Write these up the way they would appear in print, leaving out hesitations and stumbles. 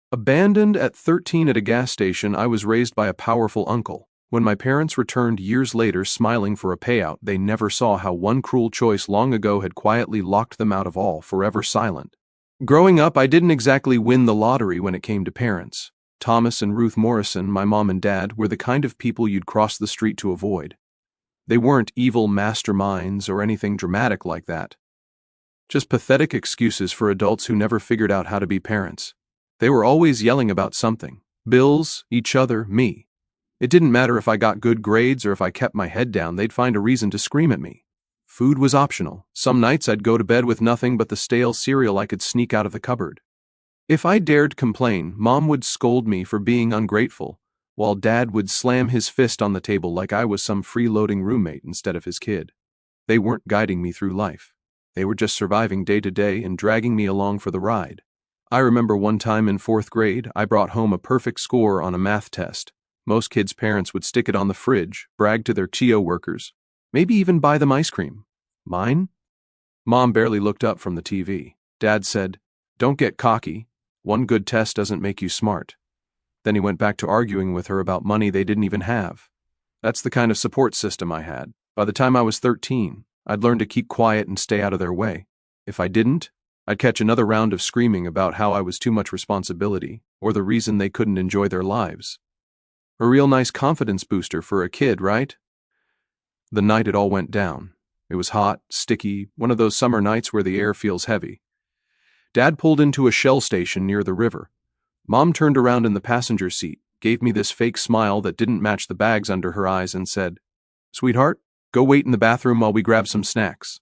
Abandoned at 13 at a gas station, I was raised by a powerful uncle. When my parents returned years later smiling for a payout, they never saw how one cruel choice long ago had quietly locked them out of all, forever silent. Growing up, I didn't exactly win the lottery when it came to parents. Thomas and Ruth Morrison, my mom and dad, were the kind of people you'd cross the street to avoid. They weren't evil masterminds or anything dramatic like that. Just pathetic excuses for adults who never figured out how to be parents. They were always yelling about something. Bills, each other, me. It didn't matter if I got good grades or if I kept my head down, they'd find a reason to scream at me. Food was optional. Some nights I'd go to bed with nothing but the stale cereal I could sneak out of the cupboard. If I dared complain, Mom would scold me for being ungrateful, while Dad would slam his fist on the table like I was some freeloading roommate instead of his kid. They weren't guiding me through life. They were just surviving day to day and dragging me along for the ride. I remember one time in 4th grade, I brought home a perfect score on a math test. Most kids' parents would stick it on the fridge, brag to their TO workers, maybe even buy them ice cream. Mine? Mom barely looked up from the TV. Dad said, "Don't get cocky. One good test doesn't make you smart." Then he went back to arguing with her about money they didn't even have. That's the kind of support system I had. By the time I was 13, I'd learned to keep quiet and stay out of their way. If I didn't, I'd catch another round of screaming about how I was too much responsibility, or the reason they couldn't enjoy their lives. A real nice confidence booster for a kid, right? The night it all went down. It was hot, sticky, one of those summer nights where the air feels heavy. Dad pulled into a Shell station near the river. Mom turned around in the passenger seat, gave me this fake smile that didn't match the bags under her eyes and said, "Sweetheart, go wait in the bathroom while we grab some snacks."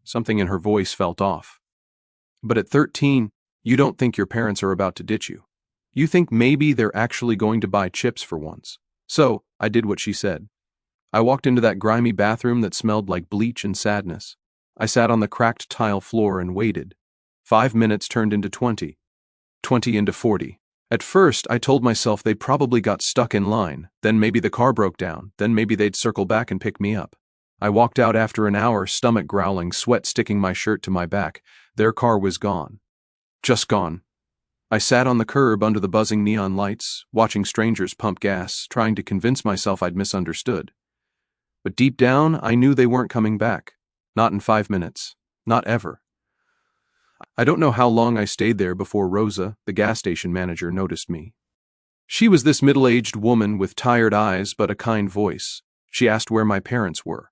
Something in her voice felt off. But at 13, you don't think your parents are about to ditch you. You think maybe they're actually going to buy chips for once. So, I did what she said. I walked into that grimy bathroom that smelled like bleach and sadness. I sat on the cracked tile floor and waited. 5 minutes turned into 20. 20 into 40. At first, I told myself they probably got stuck in line, then maybe the car broke down, then maybe they'd circle back and pick me up. I walked out after an hour, stomach growling, sweat sticking my shirt to my back. Their car was gone. Just gone. I sat on the curb under the buzzing neon lights, watching strangers pump gas, trying to convince myself I'd misunderstood. But deep down, I knew they weren't coming back. Not in 5 minutes. Not ever. I don't know how long I stayed there before Rosa, the gas station manager, noticed me. She was this middle-aged woman with tired eyes but a kind voice. She asked where my parents were.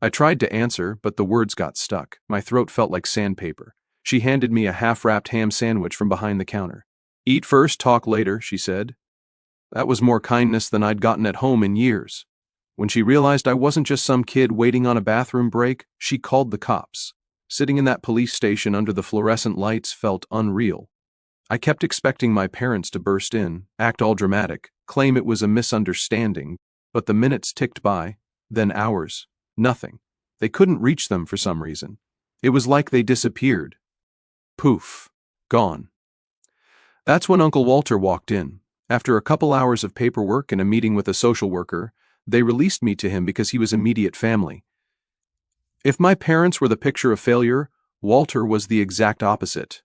I tried to answer, but the words got stuck. My throat felt like sandpaper. She handed me a half-wrapped ham sandwich from behind the counter. "Eat first, talk later," she said. That was more kindness than I'd gotten at home in years. When she realized I wasn't just some kid waiting on a bathroom break, she called the cops. Sitting in that police station under the fluorescent lights felt unreal. I kept expecting my parents to burst in, act all dramatic, claim it was a misunderstanding, but the minutes ticked by, then hours. Nothing. They couldn't reach them for some reason. It was like they disappeared. Poof. Gone. That's when Uncle Walter walked in. After a couple hours of paperwork and a meeting with a social worker, they released me to him because he was immediate family. If my parents were the picture of failure, Walter was the exact opposite.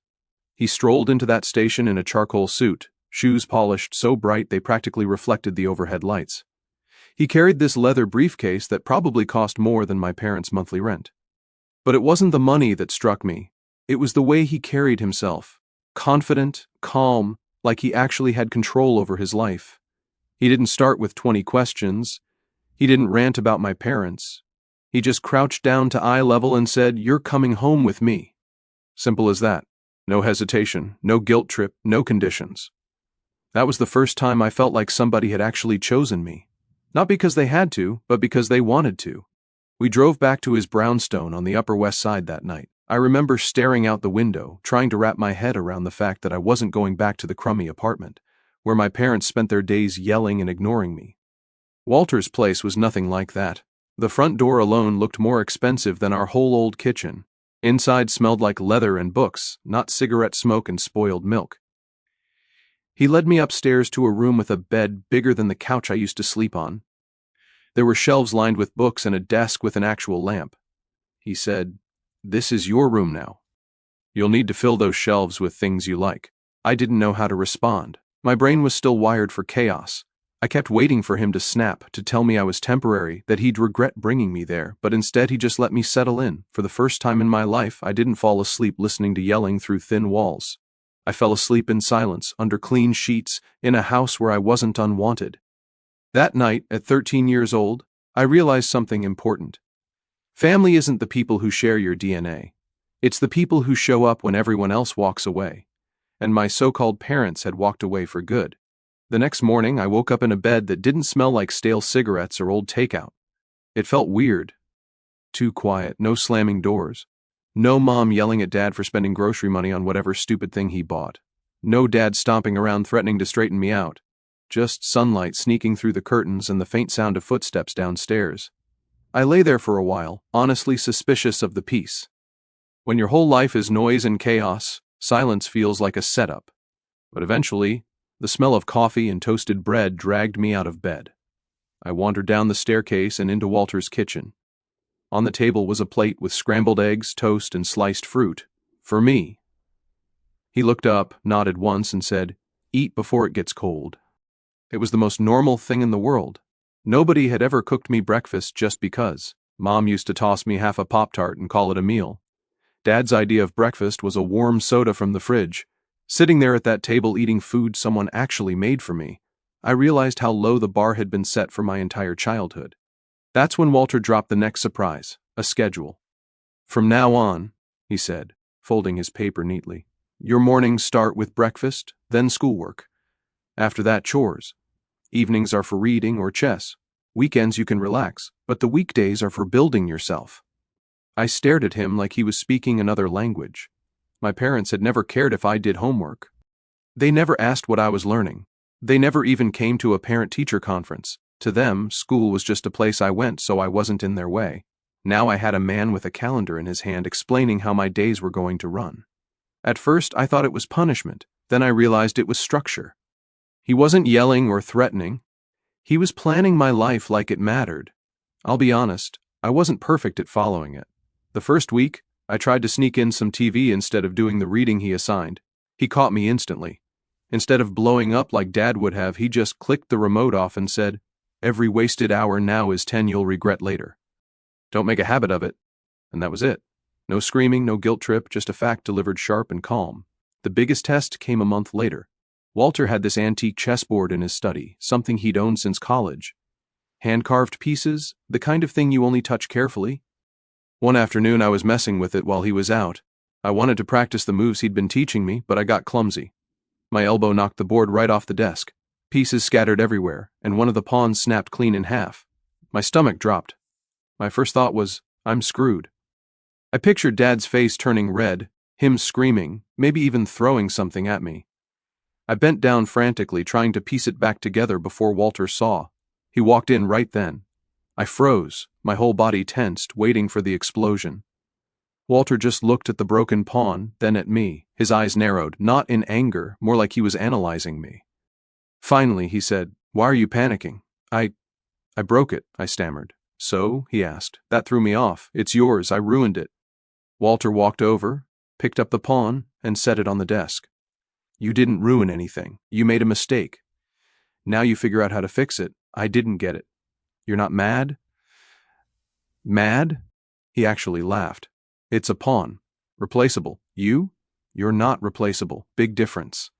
He strolled into that station in a charcoal suit, shoes polished so bright they practically reflected the overhead lights. He carried this leather briefcase that probably cost more than my parents' monthly rent. But it wasn't the money that struck me. It was the way he carried himself. Confident, calm, like he actually had control over his life. He didn't start with 20 questions. He didn't rant about my parents. He just crouched down to eye level and said, "You're coming home with me." Simple as that. No hesitation, no guilt trip, no conditions. That was the first time I felt like somebody had actually chosen me. Not because they had to, but because they wanted to. We drove back to his brownstone on the Upper West Side that night. I remember staring out the window, trying to wrap my head around the fact that I wasn't going back to the crummy apartment, where my parents spent their days yelling and ignoring me. Walter's place was nothing like that. The front door alone looked more expensive than our whole old kitchen. Inside smelled like leather and books, not cigarette smoke and spoiled milk. He led me upstairs to a room with a bed bigger than the couch I used to sleep on. There were shelves lined with books and a desk with an actual lamp. He said, "This is your room now. You'll need to fill those shelves with things you like." I didn't know how to respond. My brain was still wired for chaos. I kept waiting for him to snap, to tell me I was temporary, that he'd regret bringing me there, but instead he just let me settle in. For the first time in my life, I didn't fall asleep listening to yelling through thin walls. I fell asleep in silence, under clean sheets, in a house where I wasn't unwanted. That night, at 13 years old, I realized something important. Family isn't the people who share your DNA. It's the people who show up when everyone else walks away. And my so-called parents had walked away for good. The next morning, I woke up in a bed that didn't smell like stale cigarettes or old takeout. It felt weird. Too quiet, no slamming doors. No mom yelling at dad for spending grocery money on whatever stupid thing he bought. No dad stomping around threatening to straighten me out. Just sunlight sneaking through the curtains and the faint sound of footsteps downstairs. I lay there for a while, honestly suspicious of the peace. When your whole life is noise and chaos, silence feels like a setup. But eventually, the smell of coffee and toasted bread dragged me out of bed. I wandered down the staircase and into Walter's kitchen. On the table was a plate with scrambled eggs, toast, and sliced fruit. For me. He looked up, nodded once, and said, "Eat before it gets cold." It was the most normal thing in the world. Nobody had ever cooked me breakfast just because. Mom used to toss me half a Pop-Tart and call it a meal. Dad's idea of breakfast was a warm soda from the fridge. Sitting there at that table eating food someone actually made for me, I realized how low the bar had been set for my entire childhood. That's when Walter dropped the next surprise, a schedule. "From now on," he said, folding his paper neatly, "your mornings start with breakfast, then schoolwork. After that, chores. Evenings are for reading or chess. Weekends you can relax, but the weekdays are for building yourself." I stared at him like he was speaking another language. My parents had never cared if I did homework. They never asked what I was learning. They never even came to a parent-teacher conference. To them, school was just a place I went so I wasn't in their way. Now I had a man with a calendar in his hand explaining how my days were going to run. At first, I thought it was punishment. Then I realized it was structure. He wasn't yelling or threatening. He was planning my life like it mattered. I'll be honest, I wasn't perfect at following it. The first week, I tried to sneak in some TV instead of doing the reading he assigned. He caught me instantly. Instead of blowing up like Dad would have, he just clicked the remote off and said, "Every wasted hour now is 10 you'll regret later. Don't make a habit of it." And that was it. No screaming, no guilt trip, just a fact delivered sharp and calm. The biggest test came a month later. Walter had this antique chessboard in his study, something he'd owned since college. Hand-carved pieces, the kind of thing you only touch carefully. One afternoon I was messing with it while he was out. I wanted to practice the moves he'd been teaching me, but I got clumsy. My elbow knocked the board right off the desk. Pieces scattered everywhere, and one of the pawns snapped clean in half. My stomach dropped. My first thought was, I'm screwed. I pictured Dad's face turning red, him screaming, maybe even throwing something at me. I bent down frantically, trying to piece it back together before Walter saw. He walked in right then. I froze, my whole body tensed, waiting for the explosion. Walter just looked at the broken pawn, then at me. His eyes narrowed, not in anger, more like he was analyzing me. Finally, he said, "Why are you panicking?" I broke it," I stammered. "So?" he asked. "That threw me off. It's yours. I ruined it." Walter walked over, picked up the pawn, and set it on the desk. "You didn't ruin anything. You made a mistake. Now you figure out how to fix it. I didn't get it. You're not mad?" "Mad?" He actually laughed. "It's a pawn. Replaceable. You're not replaceable. Big difference."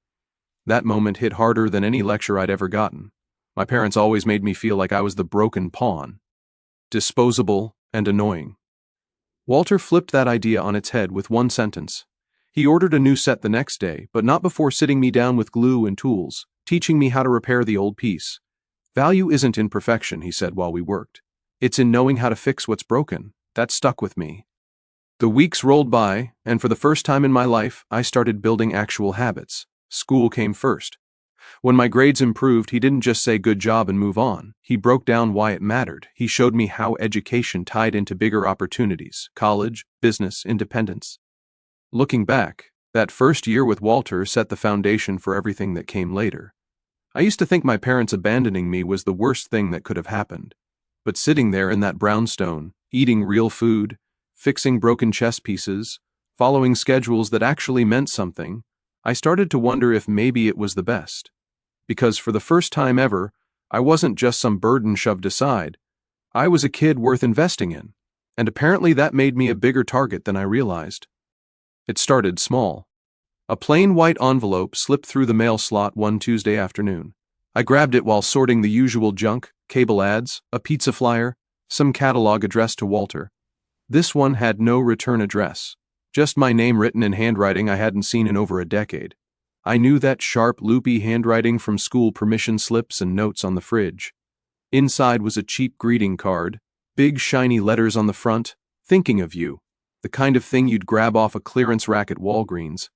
That moment hit harder than any lecture I'd ever gotten. My parents always made me feel like I was the broken pawn. Disposable and annoying. Walter flipped that idea on its head with one sentence. He ordered a new set the next day, but not before sitting me down with glue and tools, teaching me how to repair the old piece. "Value isn't in perfection," he said while we worked. "It's in knowing how to fix what's broken." That stuck with me. The weeks rolled by, and for the first time in my life, I started building actual habits. School came first. When my grades improved, he didn't just say good job and move on. He broke down why it mattered. He showed me how education tied into bigger opportunities: college, business, independence. Looking back, that first year with Walter set the foundation for everything that came later. I used to think my parents abandoning me was the worst thing that could have happened. But sitting there in that brownstone, eating real food, fixing broken chess pieces, following schedules that actually meant something, I started to wonder if maybe it was the best. Because for the first time ever, I wasn't just some burden shoved aside. I was a kid worth investing in. And apparently that made me a bigger target than I realized. It started small. A plain white envelope slipped through the mail slot one Tuesday afternoon. I grabbed it while sorting the usual junk, cable ads, a pizza flyer, some catalog addressed to Walter. This one had no return address, just my name written in handwriting I hadn't seen in over a decade. I knew that sharp, loopy handwriting from school permission slips and notes on the fridge. Inside was a cheap greeting card, big shiny letters on the front, "Thinking of you," the kind of thing you'd grab off a clearance rack at Walgreens.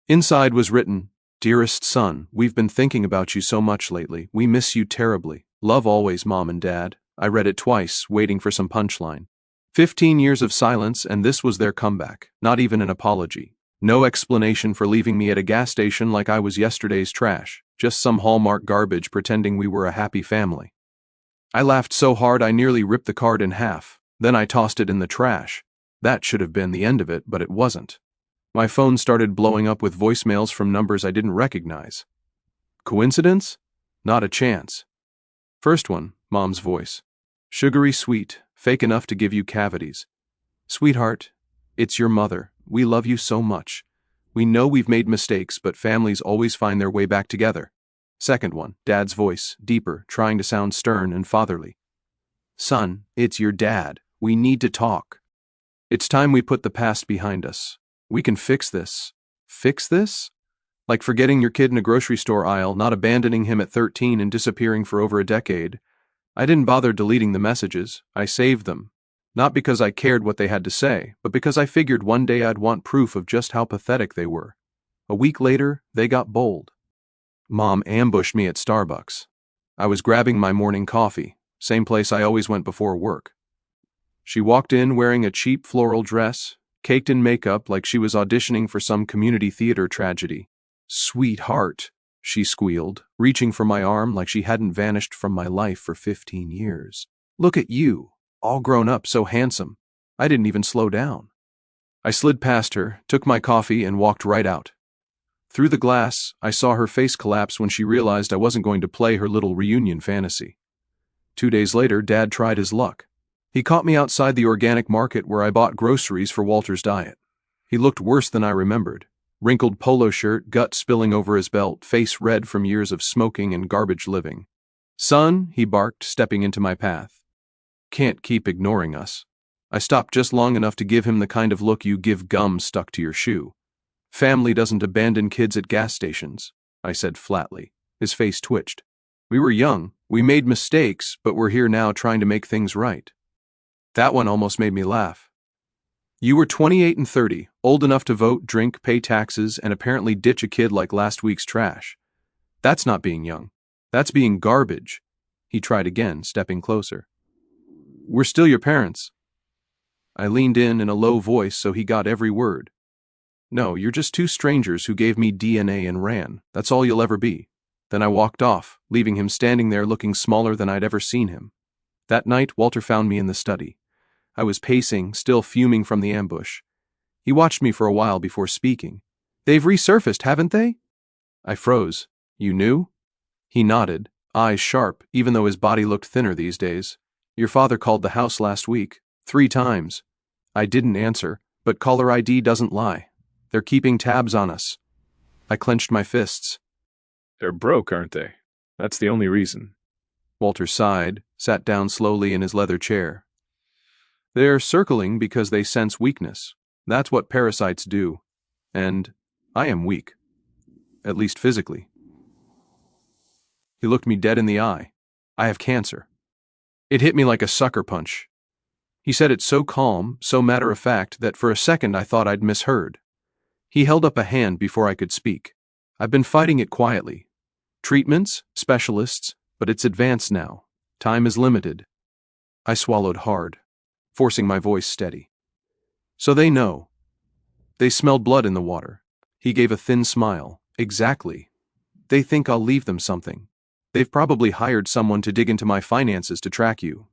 Inside was written, "Dearest son, we've been thinking about you so much lately. We miss you terribly. Love always, Mom and Dad." I read it twice, waiting for some punchline. 15 years of silence, and this was their comeback. Not even an apology. No explanation for leaving me at a gas station like I was yesterday's trash. Just some Hallmark garbage pretending we were a happy family. I laughed so hard I nearly ripped the card in half. Then I tossed it in the trash. That should have been the end of it, but it wasn't. My phone started blowing up with voicemails from numbers I didn't recognize. Coincidence? Not a chance. First one, Mom's voice. Sugary sweet, fake enough to give you cavities. "Sweetheart, it's your mother. We love you so much. We know we've made mistakes, but families always find their way back together." Second one, Dad's voice, deeper, trying to sound stern and fatherly. "Son, it's your dad. We need to talk. It's time we put the past behind us. We can fix this." Fix this? Like forgetting your kid in a grocery store aisle, not abandoning him at 13 and disappearing for over a decade. I didn't bother deleting the messages. I saved them. Not because I cared what they had to say, but because I figured one day I'd want proof of just how pathetic they were. A week later, they got bold. Mom ambushed me at Starbucks. I was grabbing my morning coffee, same place I always went before work. She walked in wearing a cheap floral dress, caked in makeup like she was auditioning for some community theater tragedy. "Sweetheart," she squealed, reaching for my arm like she hadn't vanished from my life for 15 years. "Look at you, all grown up, so handsome." I didn't even slow down. I slid past her, took my coffee, and walked right out. Through the glass, I saw her face collapse when she realized I wasn't going to play her little reunion fantasy. 2 days later, Dad tried his luck. He caught me outside the organic market where I bought groceries for Walter's diet. He looked worse than I remembered. Wrinkled polo shirt, gut spilling over his belt, face red from years of smoking and garbage living. "Son," he barked, stepping into my path. "Can't keep ignoring us." I stopped just long enough to give him the kind of look you give gum stuck to your shoe. "Family doesn't abandon kids at gas stations," I said flatly. His face twitched. "We were young, we made mistakes, but we're here now trying to make things right." That one almost made me laugh. "You were 28 and 30, old enough to vote, drink, pay taxes, and apparently ditch a kid like last week's trash. That's not being young. That's being garbage." He tried again, stepping closer. "We're still your parents." I leaned in a low voice so he got every word. "No, you're just two strangers who gave me DNA and ran. That's all you'll ever be." Then I walked off, leaving him standing there looking smaller than I'd ever seen him. That night, Walter found me in the study. I was pacing, still fuming from the ambush. He watched me for a while before speaking. "They've resurfaced, haven't they?" I froze. "You knew?" He nodded, eyes sharp, even though his body looked thinner these days. "Your father called the house last week, 3 times. I didn't answer, but caller ID doesn't lie. They're keeping tabs on us." I clenched my fists. "They're broke, aren't they? That's the only reason." Walter sighed, sat down slowly in his leather chair. "They're circling because they sense weakness. That's what parasites do. And I am weak. At least physically." He looked me dead in the eye. "I have cancer." It hit me like a sucker punch. He said it so calm, so matter-of-fact, that for a second I thought I'd misheard. He held up a hand before I could speak. "I've been fighting it quietly. Treatments, specialists, but it's advanced now. Time is limited." I swallowed hard, forcing my voice steady. "So they know. They smelled blood in the water." He gave a thin smile. "Exactly. They think I'll leave them something. They've probably hired someone to dig into my finances to track you.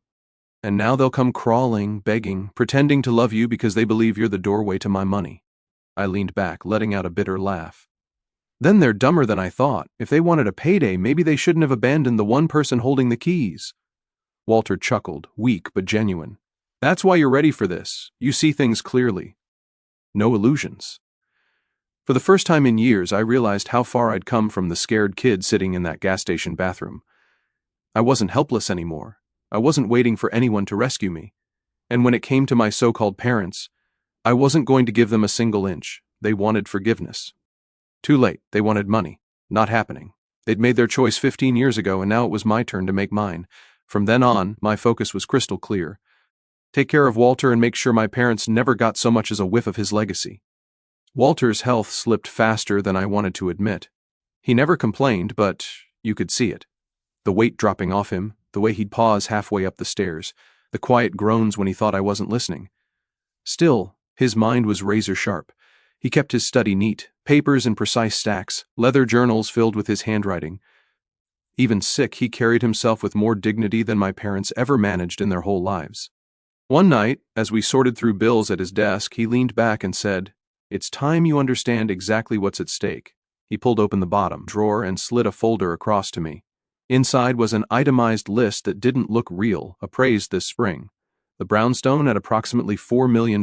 And now they'll come crawling, begging, pretending to love you because they believe you're the doorway to my money." I leaned back, letting out a bitter laugh. Then they're dumber than I thought. If they wanted a payday, maybe they shouldn't have abandoned the one person holding the keys. Walter chuckled, weak but genuine. That's why you're ready for this. You see things clearly. No illusions. For the first time in years, I realized how far I'd come from the scared kid sitting in that gas station bathroom. I wasn't helpless anymore. I wasn't waiting for anyone to rescue me. And when it came to my so-called parents, I wasn't going to give them a single inch. They wanted forgiveness. Too late. They wanted money. Not happening. They'd made their choice 15 years ago, and now it was my turn to make mine. From then on, my focus was crystal clear. Take care of Walter and make sure my parents never got so much as a whiff of his legacy. Walter's health slipped faster than I wanted to admit. He never complained, but you could see it. The weight dropping off him, the way he'd pause halfway up the stairs, the quiet groans when he thought I wasn't listening. Still, his mind was razor sharp. He kept his study neat, papers in precise stacks, leather journals filled with his handwriting. Even sick, he carried himself with more dignity than my parents ever managed in their whole lives. One night, as we sorted through bills at his desk, he leaned back and said, "It's time you understand exactly what's at stake." He pulled open the bottom drawer and slid a folder across to me. Inside was an itemized list that didn't look real, appraised this spring. The brownstone at approximately $4 million.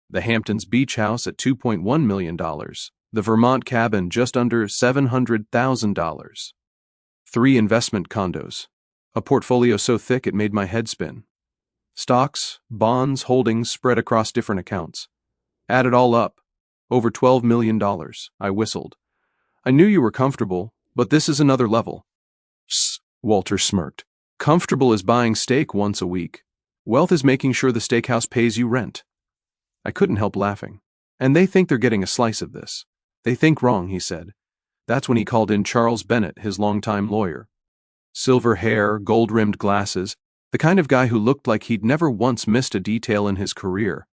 The Hamptons beach house at $2.1 million. The Vermont cabin just under $700,000. 3 investment condos. A portfolio so thick it made my head spin. Stocks, bonds, holdings spread across different accounts. Add it all up. Over $12 million. I whistled. I knew you were comfortable, but this is another level. Psst, Walter smirked. Comfortable is buying steak once a week. Wealth is making sure the steakhouse pays you rent. I couldn't help laughing. And they think they're getting a slice of this. They think wrong, he said. That's when he called in Charles Bennett, his longtime lawyer. Silver hair, gold-rimmed glasses, the kind of guy who looked like he'd never once missed a detail in his career.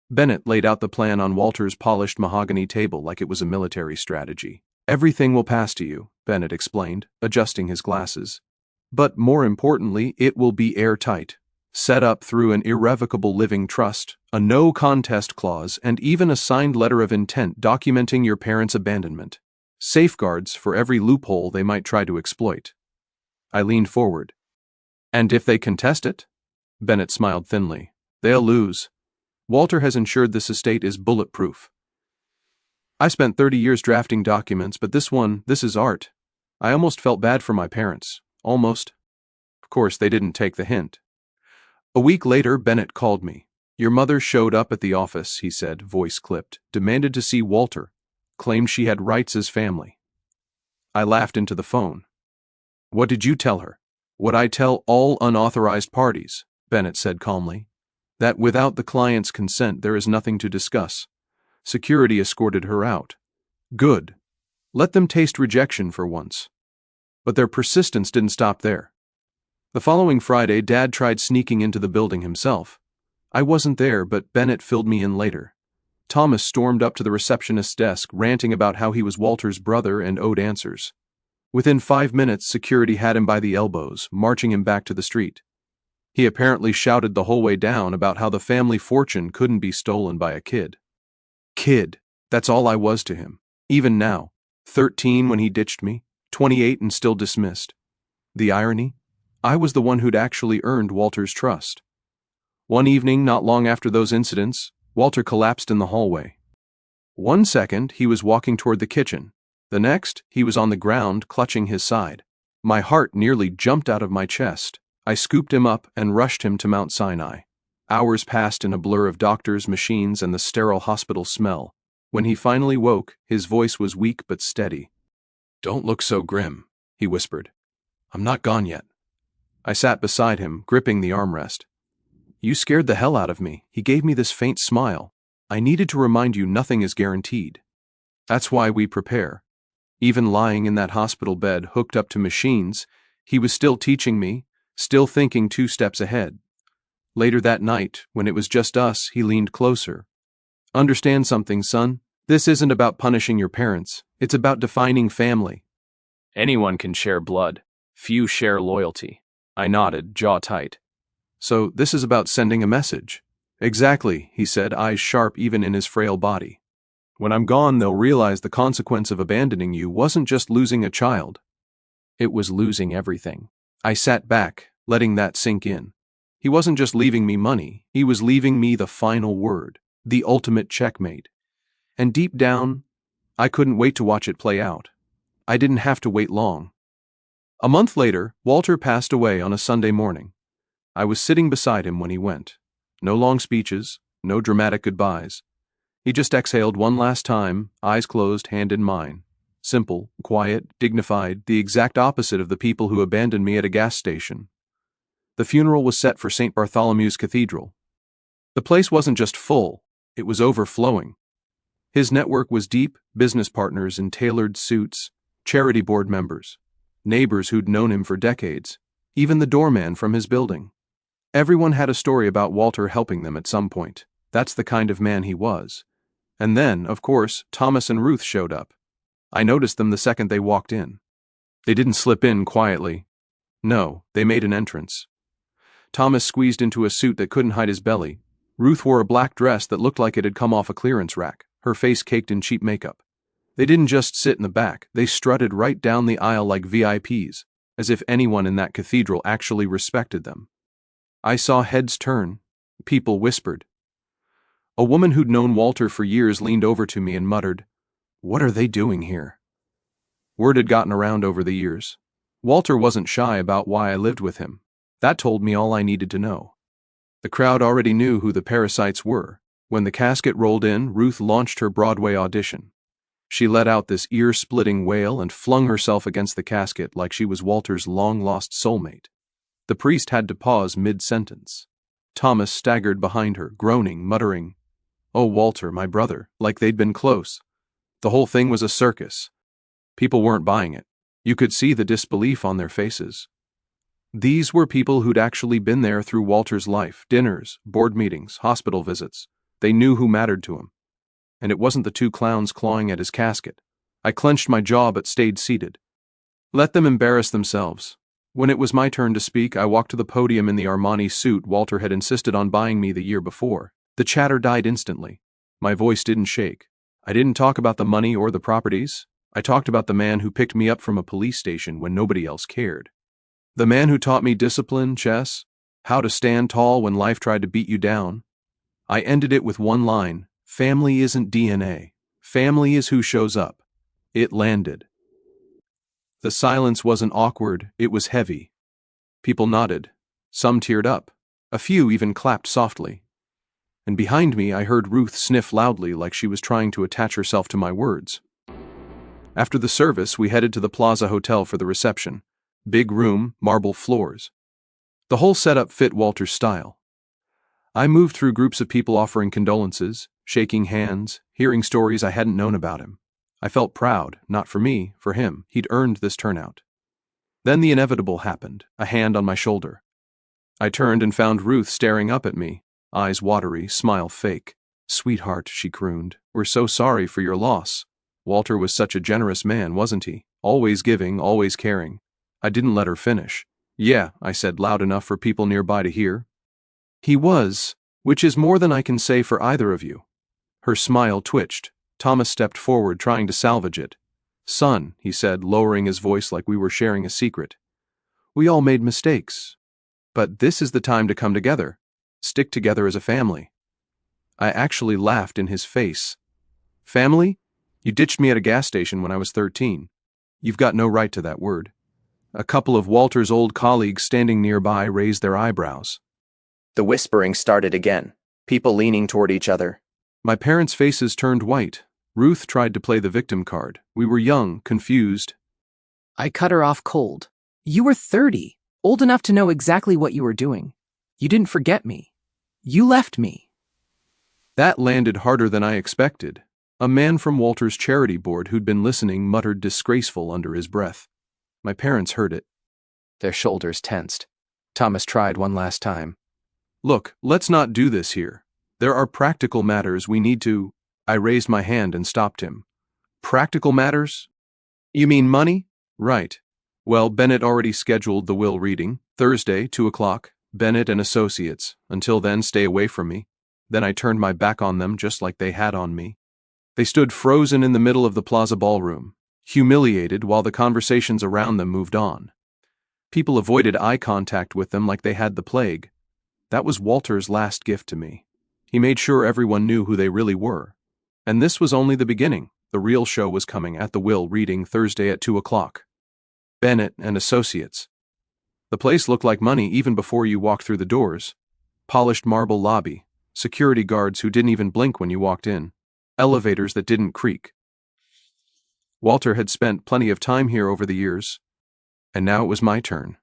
Bennett laid out the plan on Walter's polished mahogany table like it was a military strategy. Everything will pass to you, Bennett explained, adjusting his glasses. But more importantly, it will be airtight. Set up through an irrevocable living trust, a no-contest clause, and even a signed letter of intent documenting your parents' abandonment. Safeguards for every loophole they might try to exploit. I leaned forward. And if they contest it? Bennett smiled thinly. They'll lose. Walter has ensured this estate is bulletproof. I spent 30 years drafting documents, but this is art. I almost felt bad for my parents. Almost. Of course, they didn't take the hint. A week later, Bennett called me. Your mother showed up at the office, he said, voice clipped, demanded to see Walter, claimed she had rights as family. I laughed into the phone. What did you tell her? What I tell all unauthorized parties, Bennett said calmly. That without the client's consent there is nothing to discuss. Security escorted her out. Good. Let them taste rejection for once. But their persistence didn't stop there. The following Friday, Dad tried sneaking into the building himself. I wasn't there, but Bennett filled me in later. Thomas stormed up to the receptionist's desk, ranting about how he was Walter's brother and owed answers. Within 5 minutes, security had him by the elbows, marching him back to the street. He apparently shouted the whole way down about how the family fortune couldn't be stolen by a kid. Kid, that's all I was to him. Even now, 13 when he ditched me, 28 and still dismissed. The irony? I was the one who'd actually earned Walter's trust. One evening, not long after those incidents, Walter collapsed in the hallway. 1 second, he was walking toward the kitchen. The next, he was on the ground, clutching his side. My heart nearly jumped out of my chest. I scooped him up and rushed him to Mount Sinai. Hours passed in a blur of doctors, machines, and the sterile hospital smell. When he finally woke, his voice was weak but steady. Don't look so grim, he whispered. I'm not gone yet. I sat beside him, gripping the armrest. You scared the hell out of me. He gave me this faint smile. I needed to remind you nothing is guaranteed. That's why we prepare. Even lying in that hospital bed, hooked up to machines, he was still teaching me, still thinking 2 steps ahead. Later that night, when it was just us, he leaned closer. Understand something, son. This isn't about punishing your parents. It's about defining family. Anyone can share blood. Few share loyalty. I nodded, jaw tight. So this is about sending a message. Exactly, he said, eyes sharp even in his frail body. When I'm gone, they'll realize the consequence of abandoning you wasn't just losing a child. It was losing everything. I sat back, letting that sink in. He wasn't just leaving me money, he was leaving me the final word, the ultimate checkmate. And deep down, I couldn't wait to watch it play out. I didn't have to wait long. A month later, Walter passed away on a Sunday morning. I was sitting beside him when he went. No long speeches, no dramatic goodbyes. He just exhaled one last time, eyes closed, hand in mine. Simple, quiet, dignified, the exact opposite of the people who abandoned me at a gas station. The funeral was set for St. Bartholomew's Cathedral. The place wasn't just full, it was overflowing. His network was deep, business partners in tailored suits, charity board members, neighbors who'd known him for decades, even the doorman from his building. Everyone had a story about Walter helping them at some point. That's the kind of man he was. And then, of course, Thomas and Ruth showed up. I noticed them the second they walked in. They didn't slip in quietly. No, they made an entrance. Thomas squeezed into a suit that couldn't hide his belly. Ruth wore a black dress that looked like it had come off a clearance rack, her face caked in cheap makeup. They didn't just sit in the back, they strutted right down the aisle like VIPs, as if anyone in that cathedral actually respected them. I saw heads turn. People whispered. A woman who'd known Walter for years leaned over to me and muttered, "What are they doing here?" Word had gotten around over the years. Walter wasn't shy about why I lived with him. That told me all I needed to know. The crowd already knew who the parasites were. When the casket rolled in, Ruth launched her Broadway audition. She let out this ear-splitting wail and flung herself against the casket like she was Walter's long-lost soulmate. The priest had to pause mid-sentence. Thomas staggered behind her, groaning, muttering, "Oh, Walter, my brother," like they'd been close. The whole thing was a circus. People weren't buying it. You could see the disbelief on their faces. These were people who'd actually been there through Walter's life, dinners, board meetings, hospital visits. They knew who mattered to him. And it wasn't the two clowns clawing at his casket. I clenched my jaw but stayed seated. Let them embarrass themselves. When it was my turn to speak, I walked to the podium in the Armani suit Walter had insisted on buying me the year before. The chatter died instantly. My voice didn't shake. I didn't talk about the money or the properties. I talked about the man who picked me up from a police station when nobody else cared. The man who taught me discipline, chess, how to stand tall when life tried to beat you down. I ended it with one line, "Family isn't DNA. Family is who shows up." It landed. The silence wasn't awkward, it was heavy. People nodded. Some teared up. A few even clapped softly. And behind me I heard Ruth sniff loudly like she was trying to attach herself to my words. After the service, we headed to the Plaza Hotel for the reception. Big room, marble floors. The whole setup fit Walter's style. I moved through groups of people offering condolences, shaking hands, hearing stories I hadn't known about him. I felt proud, not for me, for him. He'd earned this turnout. Then the inevitable happened, a hand on my shoulder. I turned and found Ruth staring up at me, eyes watery, smile fake. "Sweetheart," she crooned, "we're so sorry for your loss. Walter was such a generous man, wasn't he? Always giving, always caring." I didn't let her finish. "Yeah," I said loud enough for people nearby to hear. "He was, which is more than I can say for either of you." Her smile twitched. Thomas stepped forward, trying to salvage it. "Son," he said, lowering his voice like we were sharing a secret. "We all made mistakes. But this is the time to come together. Stick together as a family." I actually laughed in his face. "Family? You ditched me at a gas station when I was 13. You've got no right to that word." A couple of Walter's old colleagues standing nearby raised their eyebrows. The whispering started again, people leaning toward each other. My parents' faces turned white. Ruth tried to play the victim card. We were young, confused. "I cut her off cold. You were 30, old enough to know exactly what you were doing. You didn't forget me. You left me." That landed harder than I expected. A man from Walter's charity board who'd been listening muttered disgraceful under his breath. My parents heard it. Their shoulders tensed. Thomas tried one last time. "Look, let's not do this here. There are practical matters we need to—" I raised my hand and stopped him. "Practical matters? You mean money?" "Right. Well, Bennett already scheduled the will reading. Thursday, 2 o'clock. Bennett and Associates. Until then, stay away from me." Then I turned my back on them just like they had on me. They stood frozen in the middle of the plaza ballroom, humiliated while the conversations around them moved on. People avoided eye contact with them like they had the plague. That was Walter's last gift to me. He made sure everyone knew who they really were. And this was only the beginning. The real show was coming at the Will reading Thursday at 2 o'clock. Bennett and Associates. The place looked like money even before you walked through the doors. Polished marble lobby, security guards who didn't even blink when you walked in, elevators that didn't creak. Walter had spent plenty of time here over the years, and now it was my turn.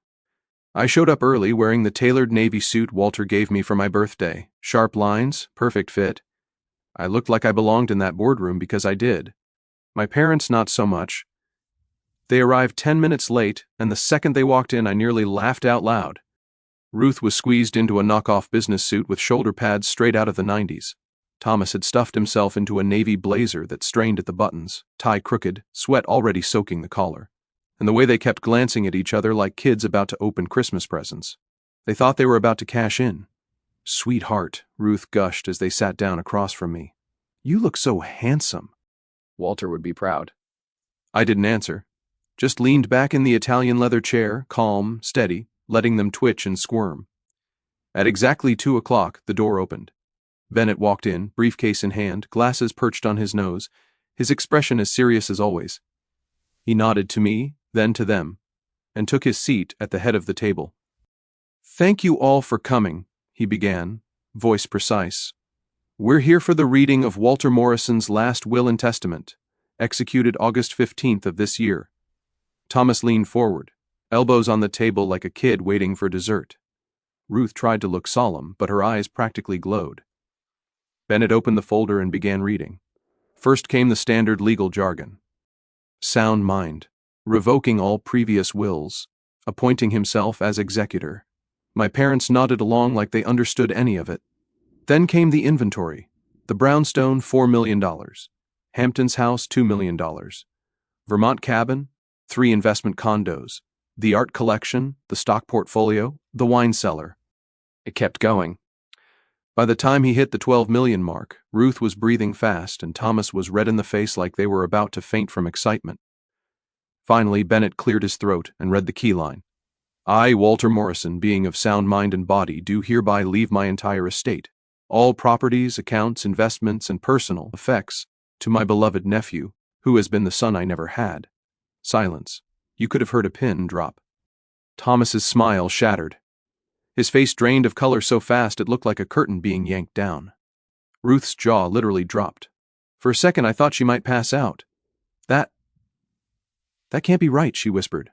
I showed up early wearing the tailored navy suit Walter gave me for my birthday. Sharp lines, perfect fit. I looked like I belonged in that boardroom because I did. My parents not so much. They arrived 10 minutes late, and the second they walked in I nearly laughed out loud. Ruth was squeezed into a knockoff business suit with shoulder pads straight out of the 90s. Thomas had stuffed himself into a navy blazer that strained at the buttons, tie crooked, sweat already soaking the collar. And the way they kept glancing at each other like kids about to open Christmas presents. They thought they were about to cash in. "Sweetheart," Ruth gushed as they sat down across from me. "You look so handsome." Walter would be proud. I didn't answer. Just leaned back in the Italian leather chair, calm, steady, letting them twitch and squirm. At exactly 2 o'clock, the door opened. Bennett walked in, briefcase in hand, glasses perched on his nose, his expression as serious as always. He nodded to me, then to them, and took his seat at the head of the table. "Thank you all for coming," he began, voice precise. "We're here for the reading of Walter Morrison's last will and testament, executed August 15th of this year." Thomas leaned forward, elbows on the table like a kid waiting for dessert. Ruth tried to look solemn, but her eyes practically glowed. Bennett opened the folder and began reading. First came the standard legal jargon. Sound mind, revoking all previous wills, appointing himself as executor. My parents nodded along like they understood any of it. Then came the inventory. The brownstone, $4 million. Hampton's house, $2 million. Vermont cabin, 3 investment condos. The art collection, the stock portfolio, the wine cellar. It kept going. By the time he hit the 12 million mark, Ruth was breathing fast and Thomas was red in the face like they were about to faint from excitement. Finally, Bennett cleared his throat and read the key line. "I, Walter Morrison, being of sound mind and body, do hereby leave my entire estate, all properties, accounts, investments, and personal effects, to my beloved nephew, who has been the son I never had." Silence. You could have heard a pin drop. Thomas's smile shattered. His face drained of color so fast it looked like a curtain being yanked down. Ruth's jaw literally dropped. For a second I thought she might pass out. That can't be right," she whispered.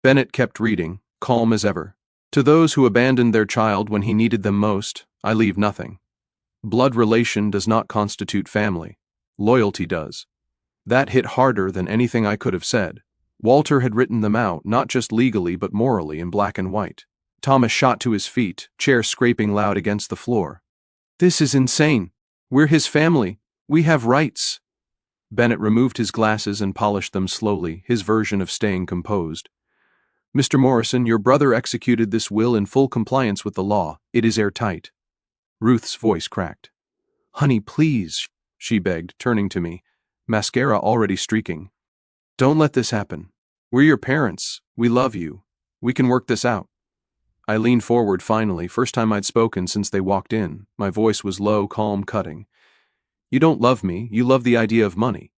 Bennett kept reading, calm as ever. "To those who abandoned their child when he needed them most, I leave nothing. Blood relation does not constitute family. Loyalty does." That hit harder than anything I could have said. Walter had written them out, not just legally but morally, in black and white. Thomas shot to his feet, chair scraping loud against the floor. "This is insane. We're his family. We have rights." Bennett removed his glasses and polished them slowly, his version of staying composed. "Mr. Morrison, your brother executed this will in full compliance with the law. It is airtight." Ruth's voice cracked. "Honey, please," she begged, turning to me, mascara already streaking. "Don't let this happen. We're your parents. We love you. We can work this out." I leaned forward finally, first time I'd spoken since they walked in. My voice was low, calm, cutting. "You don't love me. You love the idea of money.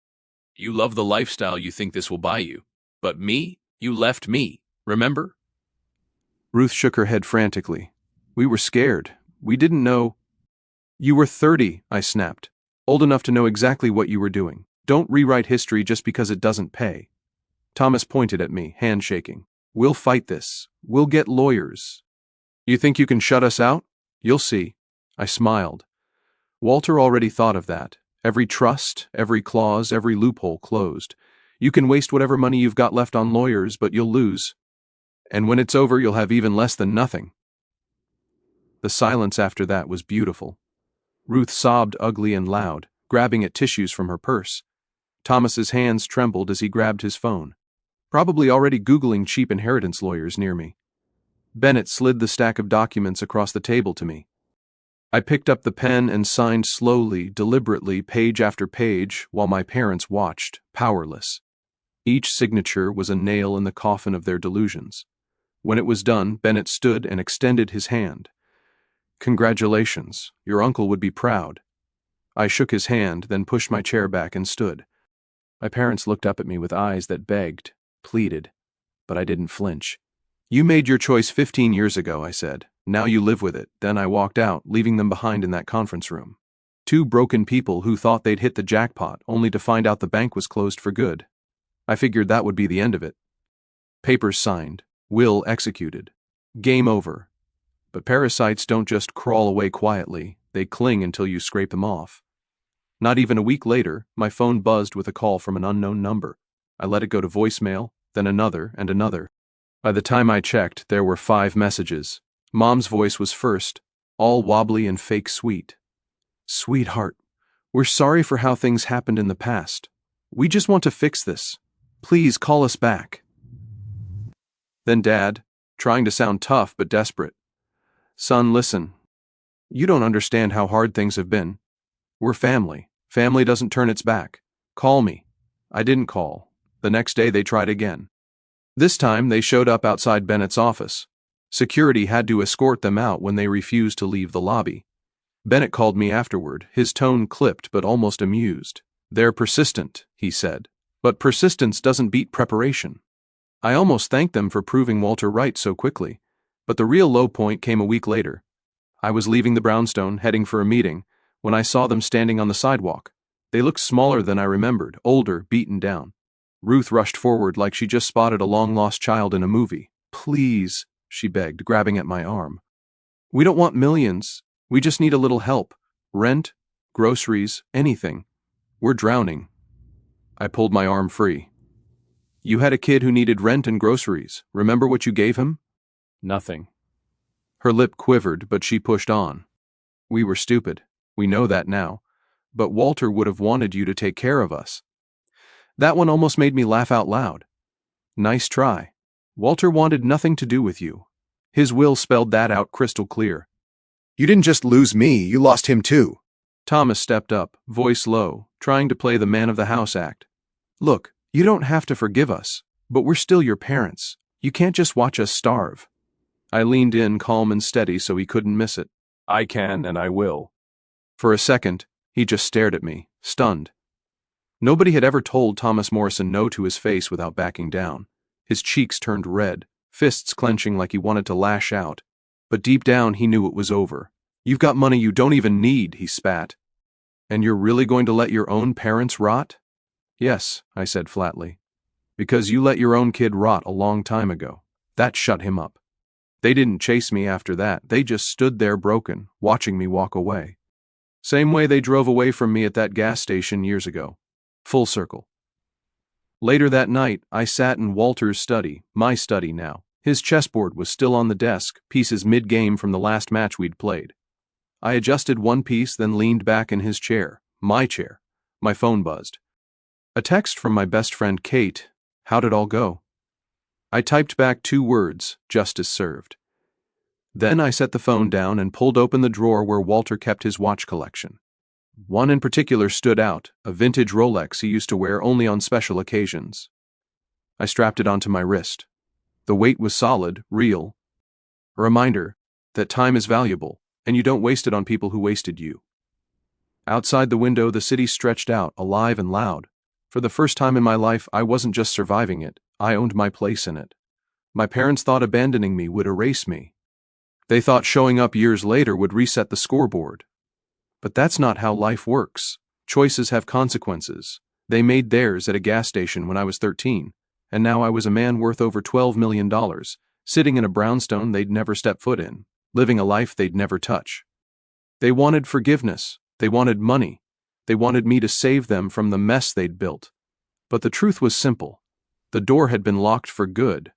You love the lifestyle you think this will buy you. But me? You left me. Remember?" Ruth shook her head frantically. "We were scared. We didn't know." "You were 30, I snapped. Old enough to know exactly what you were doing. Don't rewrite history just because it doesn't pay." Thomas pointed at me, hand shaking. "We'll fight this. We'll get lawyers." "You think you can shut us out? You'll see." I smiled. Walter already thought of that. Every trust, every clause, every loophole closed. You can waste whatever money you've got left on lawyers, but you'll lose. And when it's over, you'll have even less than nothing. The silence after that was beautiful. Ruth sobbed ugly and loud, grabbing at tissues from her purse. Thomas's hands trembled as he grabbed his phone. Probably already Googling cheap inheritance lawyers near me. Bennett slid the stack of documents across the table to me. I picked up the pen and signed slowly, deliberately, page after page, while my parents watched, powerless. Each signature was a nail in the coffin of their delusions. When it was done, Bennett stood and extended his hand. "Congratulations, your uncle would be proud." I shook his hand, then pushed my chair back and stood. My parents looked up at me with eyes that begged, pleaded, but I didn't flinch. "You made your choice 15 years ago," I said. "Now you live with it." Then I walked out, leaving them behind in that conference room. Two broken people who thought they'd hit the jackpot, only to find out the bank was closed for good. I figured that would be the end of it. Papers signed, will executed. Game over. But parasites don't just crawl away quietly, they cling until you scrape them off. Not even a week later, my phone buzzed with a call from an unknown number. I let it go to voicemail, then another and another. By the time I checked, there were 5 messages. Mom's voice was first, all wobbly and fake sweet. "Sweetheart, we're sorry for how things happened in the past. We just want to fix this. Please call us back." Then Dad, trying to sound tough but desperate. "Son, listen. You don't understand how hard things have been. We're family. Family doesn't turn its back. Call me." I didn't call. The next day they tried again. This time they showed up outside Bennett's office. Security had to escort them out when they refused to leave the lobby. Bennett called me afterward, his tone clipped but almost amused. "They're persistent," he said. "But persistence doesn't beat preparation." I almost thanked them for proving Walter right so quickly. But the real low point came a week later. I was leaving the brownstone, heading for a meeting, when I saw them standing on the sidewalk. They looked smaller than I remembered, older, beaten down. Ruth rushed forward like she just spotted a long-lost child in a movie. "Please," she begged, grabbing at my arm. "We don't want millions. We just need a little help. Rent, groceries, anything. We're drowning." I pulled my arm free. "You had a kid who needed rent and groceries. Remember what you gave him?" "Nothing." Her lip quivered, but she pushed on. "We were stupid. We know that now. But Walter would have wanted you to take care of us." That one almost made me laugh out loud. "Nice try. Walter wanted nothing to do with you." His will spelled that out crystal clear. "You didn't just lose me, you lost him too." Thomas stepped up, voice low, trying to play the man of the house act. "Look, you don't have to forgive us, but we're still your parents. You can't just watch us starve." I leaned in, calm and steady, so he couldn't miss it. "I can and I will." For a second, he just stared at me, stunned. Nobody had ever told Thomas Morrison no to his face without backing down. His cheeks turned red, fists clenching like he wanted to lash out. But deep down he knew it was over. "You've got money you don't even need," he spat. "And you're really going to let your own parents rot?" "Yes," I said flatly. "Because you let your own kid rot a long time ago." That shut him up. They didn't chase me after that, they just stood there broken, watching me walk away. Same way they drove away from me at that gas station years ago. Full circle. Later that night, I sat in Walter's study, my study now. His chessboard was still on the desk, pieces mid-game from the last match we'd played. I adjusted one piece, then leaned back in his chair, my chair. My phone buzzed. A text from my best friend Kate. "How'd it all go?" I typed back 2 words, "Justice served." Then I set the phone down and pulled open the drawer where Walter kept his watch collection. One in particular stood out, a vintage Rolex he used to wear only on special occasions. I strapped it onto my wrist. The weight was solid, real. A reminder that time is valuable, and you don't waste it on people who wasted you. Outside the window, the city stretched out, alive and loud. For the first time in my life, I wasn't just surviving it, I owned my place in it. My parents thought abandoning me would erase me. They thought showing up years later would reset the scoreboard. But that's not how life works. Choices have consequences. They made theirs at a gas station when I was 13, and now I was a man worth over $12 million, sitting in a brownstone they'd never step foot in, living a life they'd never touch. They wanted forgiveness. They wanted money. They wanted me to save them from the mess they'd built. But the truth was simple. The door had been locked for good.